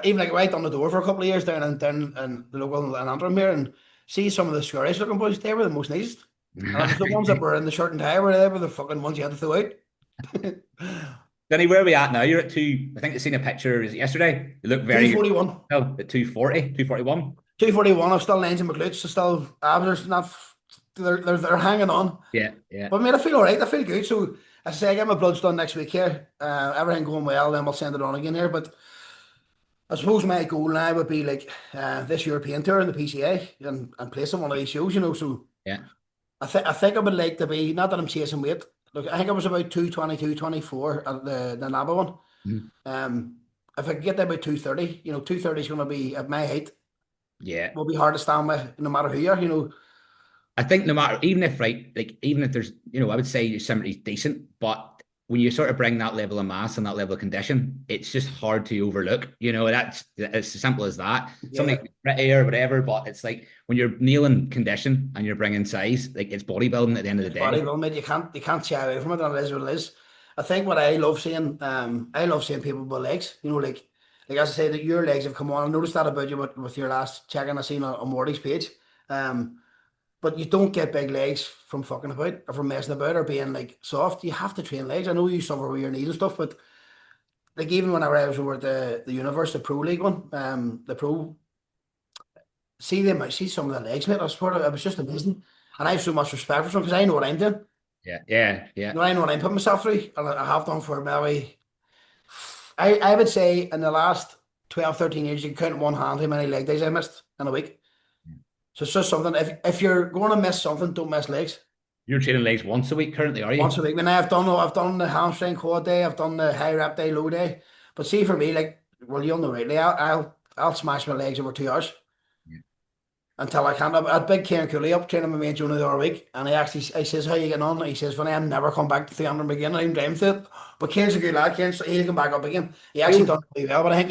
Even like right on the door for a couple of years down in the local in Antrim here, and see some of the scariest looking boys. They were the most nicest, and it was the ones that were in the shirt and tie where they were the fucking ones you had to throw out. Denny, where are we at now? You're at two. I think I seen a picture. Is it yesterday? You look Two very forty one. oh, at 240, 241. 241. I've still lines in my glutes. So still abs are not. They're hanging on. Yeah, yeah. But mate, I feel all right. I feel good. So as I say, I get my bloods done next week here. Everything going well, then we'll send it on again here. But I suppose my goal now would be like this European tour in the PCA and place on one of these shows. So Yeah. I think I would like to be, not that I'm chasing weight. Look, I think I was about 222, 24 at the NABBA one. Mhm. If I could get there by 230, 230 is going to be at my height. Yeah. Will be hard to stand with no matter who you are. I think no matter, even if, right, like, even if there's, I would say somebody's decent, but when you sort of bring that level of mass and that level of condition, it's just hard to overlook. That's it's as simple as that. Yeah, Something pretty or whatever, but it's like when you're nailing condition and you're bringing size, like it's bodybuilding at the end of the it's day. bodybuilding, mate. You can't shy away from it, and it is what it is. I think what I love seeing people with legs. Like as I say, that your legs have come on. I noticed that about you with your last check-in I seen on Morty's page. Um, But you don't get big legs from fucking about or from messing about or being like soft. You have to train legs. I know you suffer with your knees and stuff, but like even whenever I was over at the universe, the pro league one, the pro, see some of the legs, mate. I swear it was just amazing. And I have so much respect for them because I know what I'm doing. Yeah, yeah, yeah. I know what I'm putting myself through. And I have done for maybe I would say in the last 12, 13 years, you can count in one hand how many leg days I missed in a week. So it's just something. If you're going to miss something, don't miss legs. You're training legs once a week currently, are Once you? a week. When I've done the hamstring quad day, I've done the high rep day, low day. But see for me, like, well, you'll know rightly, I'll smash my legs over 2 hours Yeah. until I can't. I had big Kieran Cooley up training with me and Jonah the other week, and I says, "How you getting on?" He says, "Funny, I'll never come back to 300 again. I'm dreaming to it." But Kieran's a good lad. He'll come back up again. He I actually always, done really well, but I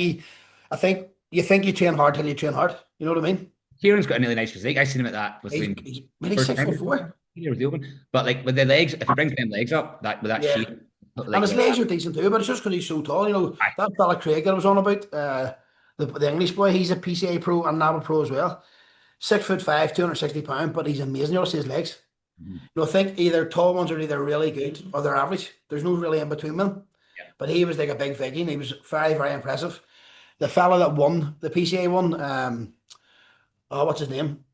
think you think you train hard till you train hard. You know what I mean? Kieran's got a really nice physique. I seen him at that was He's, when he's, man, he's first six foot time four. he was the open. But like with the legs, if he brings them legs up, that with that Yeah. shape, And like his legs are decent too, but it's just because he's so tall. aye, That fella Craic that I was on about, the English boy, he's a PCA pro and NABBA pro as well. 6'5", 260 pounds, but he's amazing. You see his legs. mhm, I think either tall ones are either really good or they're average. There's no really in between them. yeah, But he was like a big Viking. He was very, very impressive. The fella that won the PCA one, oh, what's his name?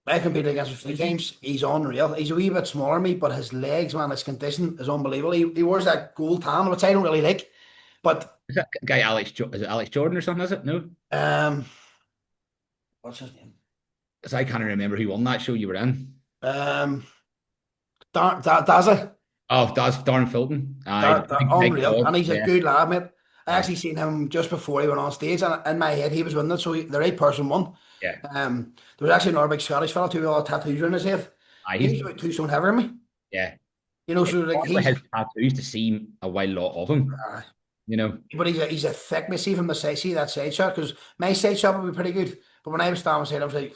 I competed against him 3 times. He's unreal. He's a wee bit smaller than me, but his legs, man, his condition is unbelievable. He wears that gold tan, which I don't really like. But Is that guy is it Alex Jordan or something, is it? No? um, what's his name? Because I can't remember who won that show you were in. Um, Daza. Oh, that's Darren Filton. I big Unreal, dog. and he's a Yeah. good lad, mate. I Yeah. actually seen him just before he went on stage, and in my head he was winning it, so the right person won. Yeah. There was actually another big Scottish fella too with all the tattoos around his head. He's He's about 2 stone heavier than me. yeah. So It's like hard with he's, his tattoos to see a wild lot of him, uh, you know. but he's a thick. Me see from the side, see that side shot because my side shot would be pretty good, but when I was standing beside, I was like,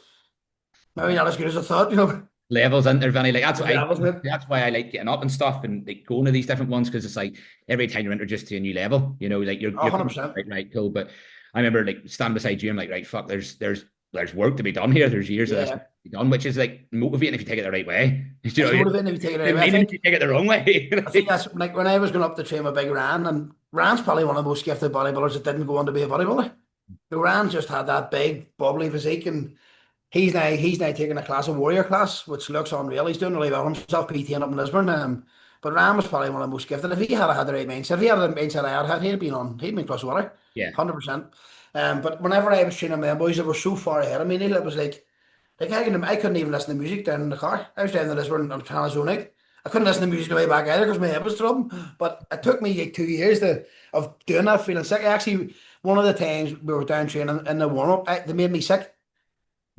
maybe not as good as I thought, Levels in there, Vinny. Like that's what I Levels, mate. that's why I like getting up and stuff and like going to these different ones because it's like every time you're introduced to a new level, like you're 100%. right, cool. But I remember like standing beside you, I'm like, right, fuck, there's work to be done here. There's years of this to Yeah, be done, which is like motivating if you take it the right way. it's motivating if you take it anyway. I Demeaning if think you take it the wrong way. I think that's like when I was going up to train with Big Ran, and Ran's probably one of the most gifted bodybuilders that didn't go on to be a bodybuilder. The Ran just had that big bubbly physique, and he's now taking a class, a warrior class, which looks unreal. He's doing really well himself, PTing up in Lisburn. But Ram was probably one of the most gifted. If he had the right mindset, if he had the mindset I had, he'd been cross water, Yeah. 100%. But whenever I was training with them boys, they were so far ahead of me. Neil, it was like I couldn't even listen to music down in the car. I was down in Lisburn and trying to zone out. I couldn't listen to music on the way back either because my head was throbbing. But it took me like 2 years of doing that, feeling sick. Actually, one of the times we were down training in the warm up, they made me sick.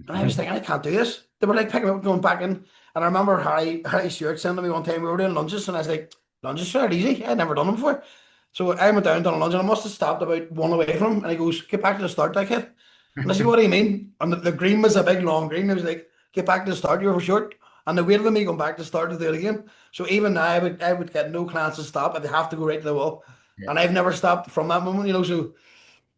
And I was thinking, I can't do this. They were like picking up, going back in. And I remember Harry Stewart saying to me one time, we were doing lunges, and I was like, lunges are easy. I'd never done them before. So I went down, done a lunge, and I must have stopped about one away from him. And he goes, get back to the start, like it. And I said, what do you mean? And the green was a big, long green. He was like, get back to the start, you were short. And they waited on me going back to the start to do it again. So even now, I would get no chance to stop. I'd have to go right to the wall. Yeah. And I've never stopped from that moment, so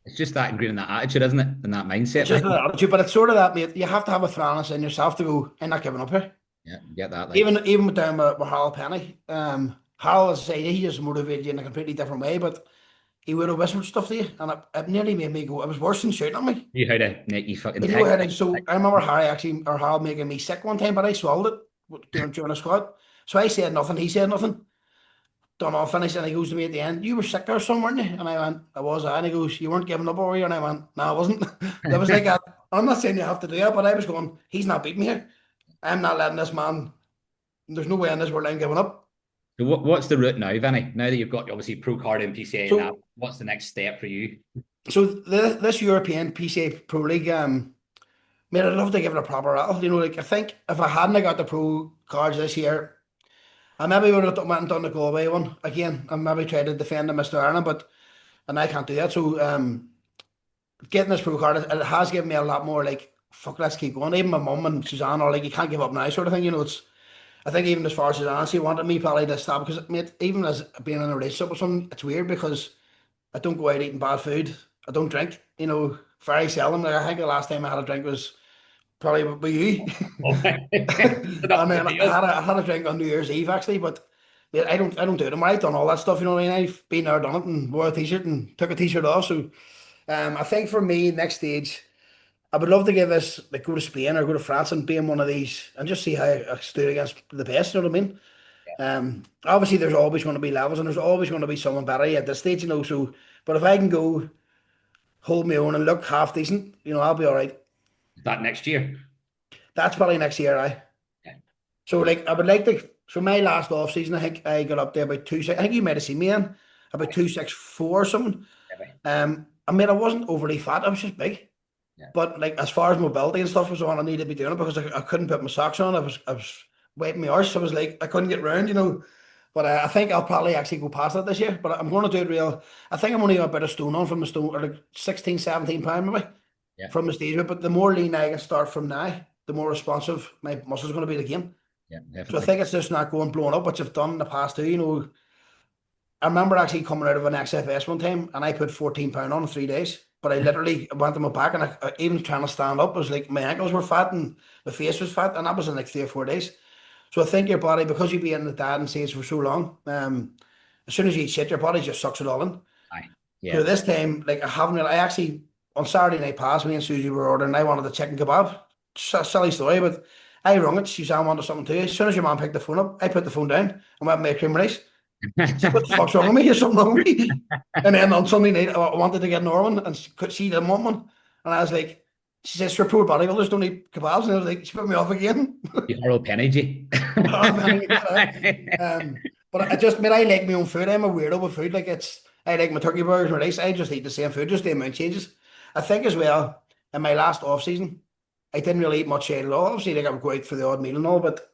It's just that ingrained in that attitude, isn't it? And that mindset. it's just an attitude. But it's sort of that, mate. You have to have a throwness in yourself to go, I'm not giving up here. Yeah, get that. Like, Even with down with Harold Penny, Harold, as I say, he just motivated you in a completely different way, but he would have whispered stuff to you, and it nearly made me go. It was worse than shouting at me. you how to make you fucking You know how take. so I remember Harold making me sick one time, but I swallowed it during a squat. So I said nothing, he said nothing. Done all finished, and he goes to me at the end, you were sick or something, weren't you? And I went, I was. And he goes, you weren't giving up over you? And I went, no, I wasn't. That was like, I'm not saying you have to do that, but I was going, he's not beating me here. I'm not letting this man, there's no way in this world I'm giving up. So what's the route now, Vinny? Now that you've got obviously pro card and PCA So- and that, what's the next step for you? So this European PCA Pro League, mate, I'd love to give it a proper rattle. Like I think if I hadn't got the pro cards this year, I maybe would have went and done the Galway one again and maybe tried to defend the Mr. Ireland, and I can't do that. So getting this pro card, it has given me a lot more like, fuck, let's keep going. Even my mum and Suzanne are like, you can't give up now sort of thing. It's I think even as far as Suzanne, she wanted me probably to stop because, mate, even as being in a relationship with someone, it's weird because I don't go out eating bad food. I don't drink, very seldom. Like I think the last time I had a drink was probably with you. And then I had a drink on New Year's Eve actually, but yeah, I don't do it anymore. I've done all that stuff, you know what I mean? I've been there, done it, and wore a t-shirt and took a t-shirt off. So I think for me, next stage, I would love to give this, like, go to Spain or go to France and be in one of these and just see how I stood against the best, you know what I mean? Obviously there's always going to be levels and there's always going to be someone better at this stage, so but if I can go hold my own and look half decent, I'll be all right. That next year. That's probably next year, Yeah. So like I would like to. So my last off season, I think I got up there about 2.6. I think you might have seen me in about 2.64 or something. I mean I wasn't overly fat. I was just big. Yeah. But like as far as mobility and stuff was on, I needed to be doing it because I couldn't put my socks on. I was wiping my arse. I was like I couldn't get round. But I think I'll probably actually go past that this year. But I'm going to do it real. I think I'm only about a stone on from the stone, or like 16, 17 pound maybe. Yeah. From the stage. But the more lean I can start from now, the more responsive my muscles are going to be to the game. Yeah, So definitely. I think it's just not going blowing up, which I've done in the past too. I remember actually coming out of an XFS one time and I put 14 pound on in 3 days. But I literally went to my back and I even trying to stand up, it was like my ankles were fat and my face was fat, and that was in like 3 or 4 days. So I think your body, because you be in the dad and stage for so long, as soon as you eat shit, your body just sucks it all in. Aye. So Yeah. this time, like I actually, on Saturday night past, me and Susie were ordering, I wanted a chicken kebab. It's a silly story, but I rung it. She said I wanted something too. As soon as your man picked the phone up, I put the phone down and went and made cream rice. She said, what the fuck's wrong with me? There's something wrong with me. And then on Sunday night, I wanted to get Norman, and she didn't want one. And I was like, she says, "For poor bodybuilders don't eat kebabs." And I was like, she put me off again. You Harold Penny, G. Oh, man, but I just, I like my own food. I'm a weirdo with food. Like I like my turkey burgers, my rice. I just eat the same food, just the amount changes. I think as well, in my last off season, I didn't really eat much out at all. Obviously, like I would go out for the odd meal and all, but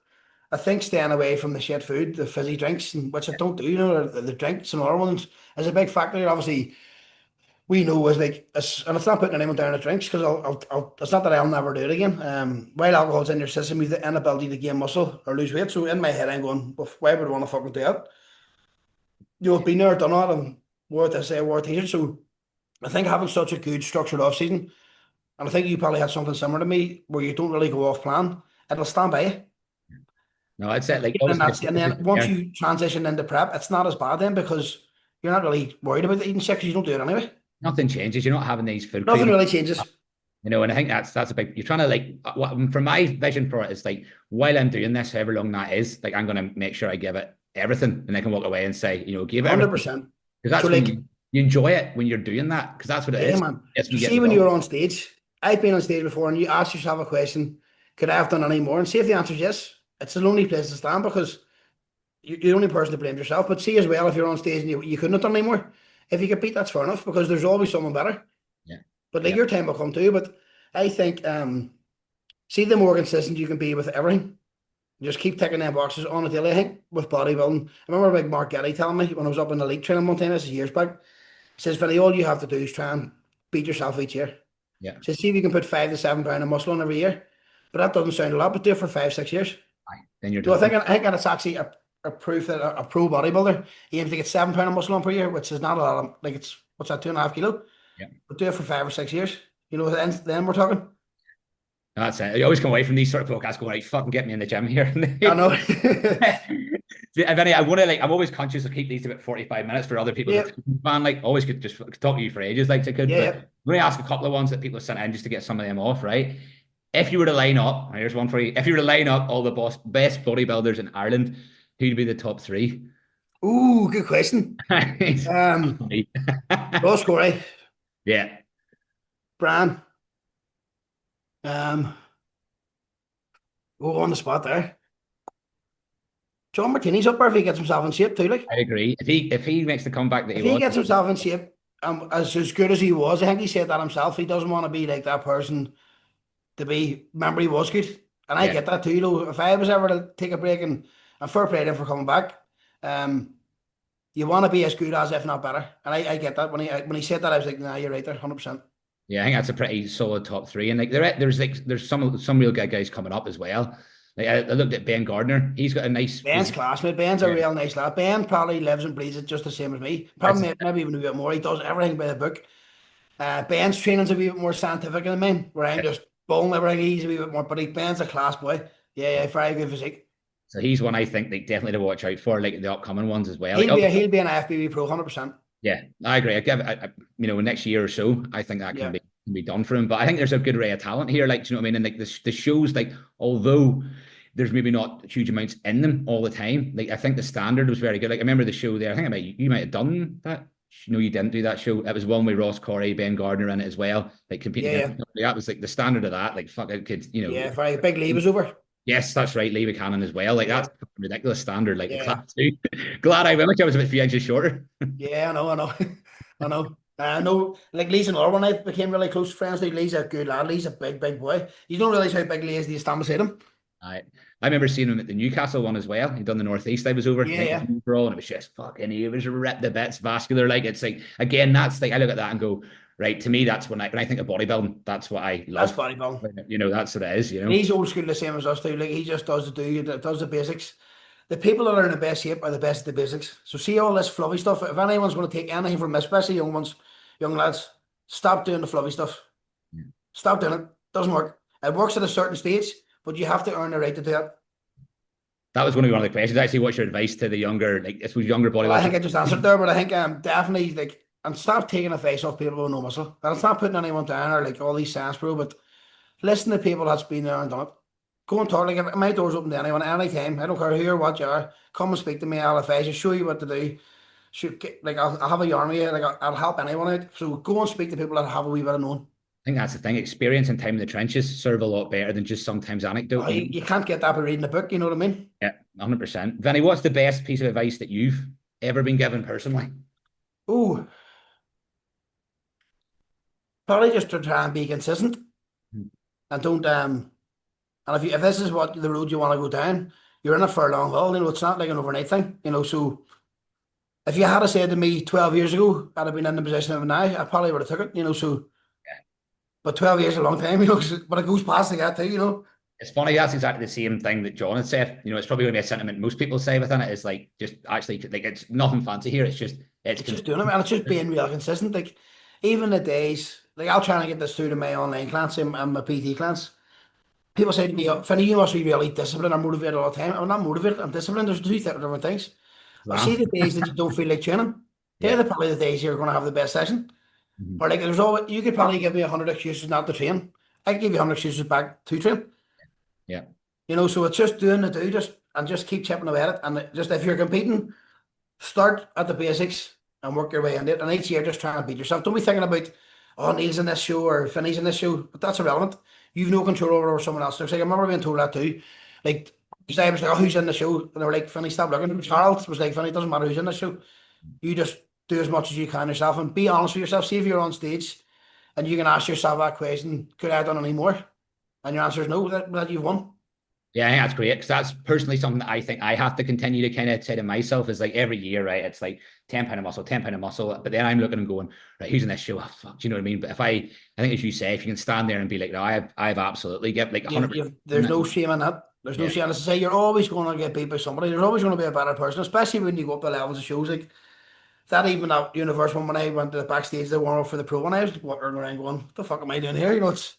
I think staying away from the shit food, the fizzy drinks, and which I don't do, the drinks and other ones, is a big factor. Obviously, we know is like, and it's not putting anyone down at drinks because it's not that I'll never do it again. While alcohol's in your system, you have the inability to gain muscle or lose weight. So in my head, I'm going, well, why would I want to fucking do it? You've been there, done that, and worth I say, worth teaching. So I think having such a good structured off season, and I think you probably had something similar to me where you don't really go off plan, it'll stand by you. No, it's it. Like, And then once you transition into prep, it's not as bad then because you're not really worried about eating shit because you don't do it anyway. nothing changes. You're not having these food Nothing cravings, really changes. and I think that's a big. You're trying to like. From my vision for it is like, while I'm doing this, however long that is, like I'm going to make sure I give it everything, and I can walk away and say, give it 100%. because that's So when like, you enjoy it when you're doing that because that's what it yeah, is. man. It's So see when you're on stage, I've been on stage before and you ask yourself a question, could I have done any more? And see if the answer is yes. It's a lonely place to stand because you're the only person to blame yourself. But see as well, if you're on stage and you couldn't have done any more, if you get beat, that's fair enough because there's always someone better. Yeah. But like your time will come too. But I think, see the more consistent you can be with everything, just keep ticking them boxes on a daily. I think with bodybuilding, I remember big Mark Getty telling me when I was up in the elite training one time, this is years back, he says, Vinny, all you have to do is try and beat yourself each year. Yeah. So see if you can put 5 to 7 pounds of muscle on every year. But that doesn't sound a lot, but do it for 5, 6 years. Aye. Then you're So I talking. think that's actually a proof that a pro bodybuilder aims to get 7 pounds of muscle on per year, which is not a lot. Like it's what's that, 2.5 kilo? Yeah. But do it for 5 or 6 years. Then we're talking. That's it. You always come away from these sort of podcasts going, right, fucking get me in the gym here. I know. Vinny, I want to I'm always conscious of keep these to about 45 minutes for other people. Yeah. Man, like always could just talk to you for ages, like I could. Yeah. But I'm going to ask a couple of ones that people have sent in just to get some of them off, right? If you were to line up, here's one for you. If you were to line up all the best bodybuilders in Ireland, who'd be the top 3? Ooh, good question. Ross Corey. Yeah. Bran. On the spot there. John McKinney's up there if he gets himself in shape too. Like I agree. If he makes the comeback that if he gets himself in shape, as good as he was, I think he said that himself. He doesn't want to be like that person to be. Remember, he was good, and I get that too. If I was ever to take a break, and fair play to him for coming back, you want to be as good as, if not better. And I get that when he said that, I was like, nah, you're right there, 100%. Yeah, I think that's a pretty solid top 3, and like there's some real good guys coming up as well. Like I looked at Ben Gardner. He's got a nice. Ben's classmate. Ben's a real nice lad. Ben probably lives and breathes it just the same as me. Probably maybe even a bit more. He does everything by the book. Ben's training's a wee bit more scientific than mine, where I'm just bowling everything. He's a wee bit more, but Ben's a class boy. Yeah, very good physique. So he's one I think like definitely to watch out for, like the upcoming ones as well. He'll be an IFBB pro, 100%. Yeah, I agree. Next year or so, I think that can be done for him. But I think there's a good array of talent here. Like, do you know what I mean? And like the shows, like although there's maybe not huge amounts in them all the time, like I think the standard was very good. Like I remember the show there. I think you might have done that. No, you didn't do that show. It was one with Ross Corey, Ben Gardner in it as well. Like competing. Yeah. That was like the standard of that. Like fuck, it could Yeah, very big Lee was over. Yes, that's right. Lee Buchanan as well. Like that's a ridiculous standard. Like class 2. Glad I went. I was a bit few inches shorter. Yeah, I know. I know. Like Lee's another one. I became really close friends with. Lee's a good lad. Lee's a big boy. You don't realize how big Lee is. Do you stand beside him? I remember seeing him at the Newcastle one as well. He'd done the Northeast. I was over. Yeah. And it was just fucking. He was ripped to bits, vascular. Like it's like again. That's like I look at that and go. Right, to me, that's when I think of bodybuilding. That's what I love. That's bodybuilding. That's what it is. And he's old school, the same as us too. Like he just does the basics. The people that are in the best shape are the best at the basics. So see all this fluffy stuff. If anyone's going to take anything from this, especially young lads, stop doing the fluffy stuff. Yeah. Stop doing it. Doesn't work. It works at a certain stage, but you have to earn the right to do it. That was going to be one of the questions. Actually, what's your advice to the younger, younger bodybuilders? Well, I think I just answered there, but I think definitely and stop taking a face off people with no muscle. And it's not putting anyone down or like all these science bro, but Listen to people that's been there and done it. Go and talk. Like, if my door's open to anyone, anytime. I don't care who or what you are. Come and speak to me. I'll advise you, show you what to do. Like, I'll have a yarn with you. Like, I'll help anyone out. So go and speak to people that have a wee bit of known. I think that's the thing. Experience and time in the trenches serve a lot better than just sometimes Oh, anecdote. you can't get that by reading a book. You know what I mean? Yeah, 100%. Vinny, what's the best piece of advice that you've ever been given personally? Oh, probably just to try and be consistent Mhm. and don't. And if this is what the road you want to go down, you're in it for a long haul. You know, it's not like an overnight thing. You know, so if you had said to me 12 years ago, I'd have been in the position I'm in now, I probably would have took it. You know, so. But 12 years is a long time, you know, but it goes past like that too, you know. It's funny, that's exactly the same thing that John had said. You know, it's probably going to be a sentiment most people say within it is like, just actually, like, it's nothing fancy here. It's Just doing it, and it's just being real consistent. Like, even the days, like, I'll try and get this through to my online clients and my PT clients. People say to me, "Oh, Finny, you must be really disciplined or motivated all the time." I'm not motivated, I'm disciplined. There's two different things. I see wow. the days that you don't feel like training. They're Yeah. probably the days you're going to have the best session. Mhm. Or like, there's always, you could probably give me 100 excuses not to train. I could give you 100 excuses back to train. Yeah. You know, so it's just doing the do, and just keep chipping away at it. And just if you're competing, start at the basics and work your way into it. And each year, just try and beat yourself. Don't be thinking about, oh, Neil's in this show or Finney's in this show. But that's irrelevant. You've no control over someone else. Looks like I remember being told that too. Like, because I was like, oh, who's in the show? And they were like, Finney, stop looking. Charles was like, Finney, it doesn't matter who's in the show. You just do as much as you can yourself and be honest with yourself. See if you're on stage and you can ask yourself that question, could I have done any more? And your answer is no, that you've won. Yeah, I think that's great because that's personally something that I think I have to continue to kind of say to myself is like every year, right? It's like 10 pound of muscle, 10 pound of muscle. But then I'm looking and going, right, who's in this show? Oh, fuck, do you know what I mean? But I think as you say, if you can stand there and be like, no, I've absolutely get like 100%. There's no shame in that. There's no Yeah. shame. As I say, you're always going to get beat by somebody. There's always going to be a better person, especially when you go up the levels of shows like that. Even at Universe one, when I went to the backstage, they warm up for the pro one, I was walking around going, what the fuck am I doing here? You know, it's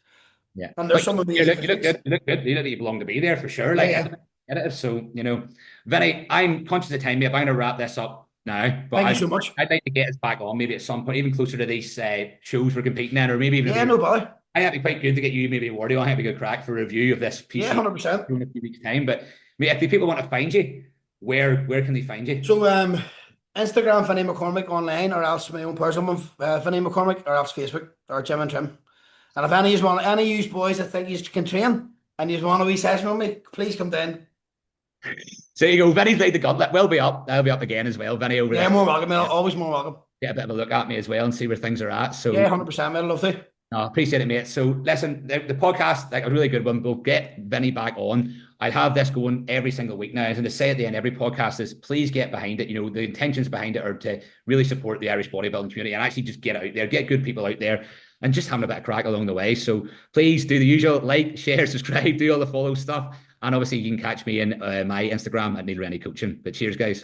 Yeah. and there's But some of you the look good. You look good. You look like you belong to be there for sure. yeah, Like, yeah. so, you know, Vinny, I'm conscious of time, mate. I'm going to wrap this up now, but Thank you so much. I'd like to get us back on maybe at some point, even closer to these shows we're competing in, or maybe even Yeah, no bother. I think it'd be quite good to get you maybe a word on. I think it'd be a good crack for a review of this Yeah, PC 100%. in a few weeks' time. But mate, if the people want to find you, where can they find you? So Instagram, Vinny McCormick online, or else my own personal one, Vinny McCormick, or else Facebook or Gym and Trim. And if any of you boys that think you can train and you want a wee session with me, please come down. So you go, Vinny's laid the gauntlet. We'll be up. I'll be up again as well. Vinny over Yeah, there. more welcome, man. Always more welcome. Get a bit of a look at me as well and see where things are at. So Yeah, 100%, man. I'd love to. no, appreciate it, mate. So listen, the podcast, like a really good one. We'll get Vinny back on. I'd have this going every single week now. And to say at the end, every podcast is please get behind it. You know, the intentions behind it are to really support the Irish bodybuilding community and actually just get out there, get good people out there and just having a bit of crack along the way. So please do the usual, like, share, subscribe, do all the follow stuff. And obviously you can catch me in my Instagram at Neil Rennie Coaching. But cheers, guys.